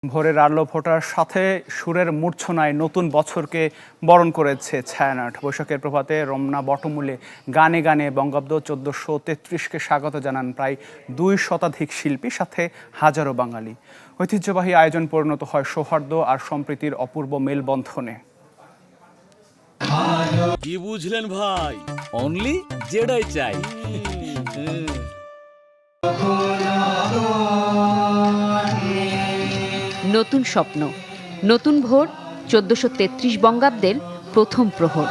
ভোরের আলো ফোটার সাথে সুরের মূর্ছনায় নতুন বছরকে বরণ করেছে ছায়ানট। বৈশাখের প্রভাতে রমনা বটমূলে গানে গানে বঙ্গাব্দ 1433-কে স্বাগত জানান প্রায় 2 শতাধিক শিল্পী, সাথে হাজারো বাঙালি। ঐতিহ্যবাহী আয়োজন পরিণত হয় সৌহার্দ্য আর সম্প্রীতির অপূর্ব মেলবন্ধনে। কি বুঝলেন ভাই? অনলি যেটাই চাই। নতুন স্বপ্ন, নতুন ভোর, 1433 বঙ্গাব্দের প্রথম প্রহর।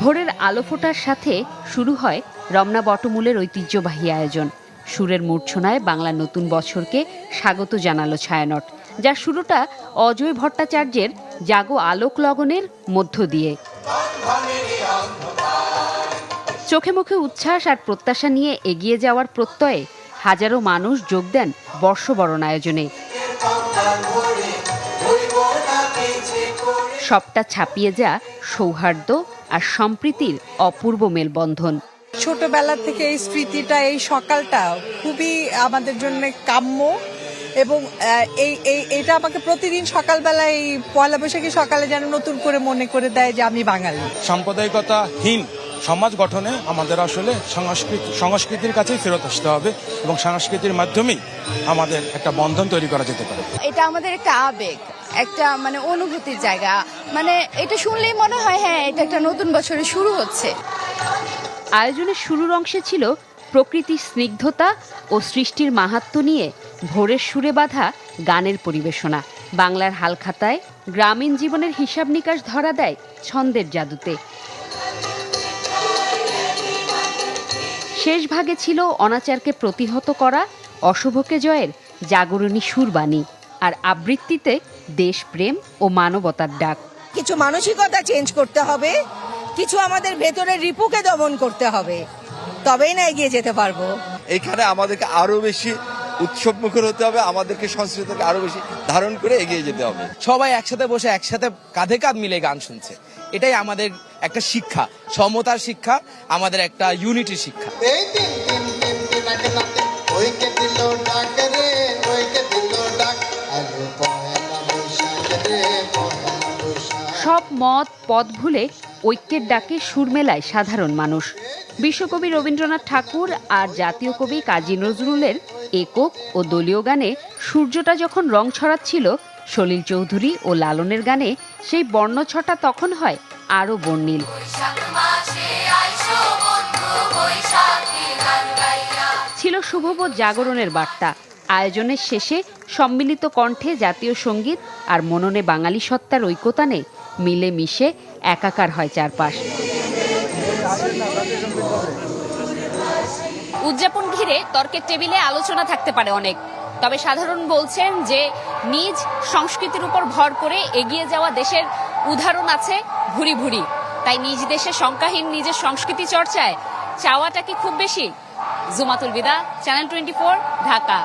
ভোরের আলো ফোটার সাথে শুরু হয় রমনা বটমূলের ঐতিহ্যবাহী আয়োজন। সুরের মূর্ছনায় বাংলা নতুন বছরকে স্বাগত জানালো ছায়ানট, যার শুরুটা অজয় ভট্টাচার্যের জাগো আলোক লগনের মধ্য দিয়ে। চোখে মুখে উচ্ছ্বাস আর প্রত্যাশা নিয়ে এগিয়ে যাওয়ার প্রত্যয়ে হাজারো মানুষ যোগ দেন বর্ষবরণ আয়োজনে। সবটা ছাপিয়ে যা সৌহার্দ্য আর সম্প্রীতির অপূর্ব মেলবন্ধন। ছোটবেলা থেকে এই স্মৃতিটা, এই সকালটা খুবই আমাদের জন্য কাম্য, এবং এটা আমাকে প্রতিদিন সকালবেলা এই পয়লা বৈশাখী সকালে যেন নতুন করে মনে করে দেয় যে আমি বাঙালি। সাম্প্রদায়িকতাহীন সমাজ গঠনে আমাদের আসলে সংস্কৃতির কাছেই ফেরত আসতে হবে, এবং সংস্কৃতির মাধ্যমেই আমাদের একটা বন্ধন তৈরি করা যেতে পারে। এটা আমাদের একটা আবেগ, একটা অনুভূতির জায়গা। এটা শুনলেই মনে হয় হ্যাঁ, এটা একটা নতুন বছরের শুরু হচ্ছে। আয়োজনের শুরুর অংশে ছিল প্রকৃতির স্নিগ্ধতা ও সৃষ্টির মাহাত্ম্য নিয়ে ভোরের সুরে বাঁধা গানের পরিবেশনা। বাংলার হালখাতায় গ্রামীণ জীবনের হিসাব নিকাশ ধরা দেয় ছন্দের জাদুতে। শেষ ভাগে ছিল অনাচারকে প্রতিহত করা, অশুভকে জয়ের জাগরণী সুরবাণী, আর আবৃত্তিতে দেশপ্রেম ও মানবতার ডাক। কিছু মানসিকতা চেঞ্জ করতে হবে, কিছু আমাদের ভেতরের রিপুকে দমন করতে হবে, তবেই না এগিয়ে যেতে পারবো। এখানে আমাদেরকে আরো বেশি উৎসবমুখর হতে হবে, আমাদেরকে সংস্কৃতিকে আরো বেশি ধারণ করে এগিয়ে যেতে হবে। সবাই একসাথে বসে একসাথে কাঁধে কাঁধ মিলে গান শুনছে, এটাই আমাদের একটা শিক্ষা, সমতার শিক্ষা, আমাদের একটা ইউনিটির শিক্ষা। সব মত পথ ভুলে ঐক্যের ডাকে সুর মেলায় সাধারণ মানুষ। বিশ্বকবি রবীন্দ্রনাথ ঠাকুর আর জাতীয় কবি কাজী নজরুলের একক ও দলীয় গানে সূর্যটা যখন রং ছড়াচ্ছিল, সলিল চৌধুরী ও লালনের গানে সেই বর্ণছটা তখন হয় আরও বর্ণিল। ছিল শুভবোধ জাগরণের বার্তা। আয়োজনের শেষে সম্মিলিত কণ্ঠে জাতীয় সঙ্গীত আর মননে বাঙালি সত্তার ঐকতানে মিলে মিশে একাকার হয় চারপাশ। উদযাপন ঘিরে তর্কের টেবিলে আলোচনা থাকতে পারে অনেক, তবে সাধারণ বলছেন যে নিজ সংস্কৃতির উপর ভর করে এগিয়ে যাওয়া দেশের উদাহরণ আছে ভুরি ভুরি। তাই নিজ দেশে শঙ্কাহীন নিজের সংস্কৃতি চর্চায় চাওয়াটা কি খুব বেশি? জুমাতুল বিদা, চ্যানেল 24, ঢাকা।